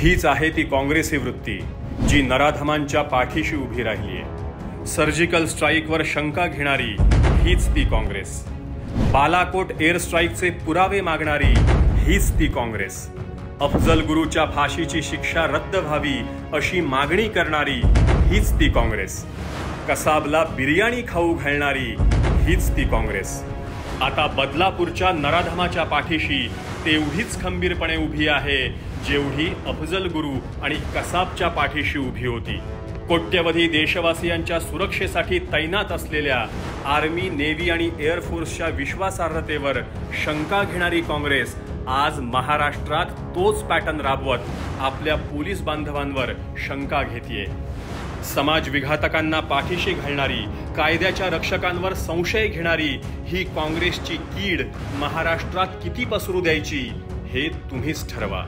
हीच आहे ती काँग्रेसी वृत्ती जी नराधमांच्या पाठीशी उभी राहिलीये। सर्जिकल स्ट्राईकवर शंका घेणारी हीच ती काँग्रेस। बालाकोट एअर स्ट्राईकचे पुरावे मागणारी हीच ती काँग्रेस। अफजल गुरुच्या फाशीची शिक्षा रद्द व्हावी अशी मागणी करणारी हीच ती काँग्रेस। कसाबला बिर्याणी खाऊ घालणारी हीच ती काँग्रेस। आता बदलापूरच्या नराधमाच्या पाठीशी तेवढीच खंबीरपणे उभी आहे जेवढी अफजल गुरु आणि कसाबच्या पाठीशी उभी होती। कोट्यवधी देशवासियांच्या सुरक्षेसाठी तैनात असलेल्या आर्मी, नेव्ही आणि एअरफोर्सच्या विश्वासार्हतेवर शंका घेणारी काँग्रेस आज महाराष्ट्रात तोच पॅटर्न राबवत आपल्या पोलीस बांधवांवर शंका घेतेय। समाज विघातकांना पाठीशी घालणारी, कायद्याच्या रक्षकांवर संशय घेणारी ही काँग्रेसची कीड महाराष्ट्रात किती पसरू द्यायची हे तुम्हीच ठरवा।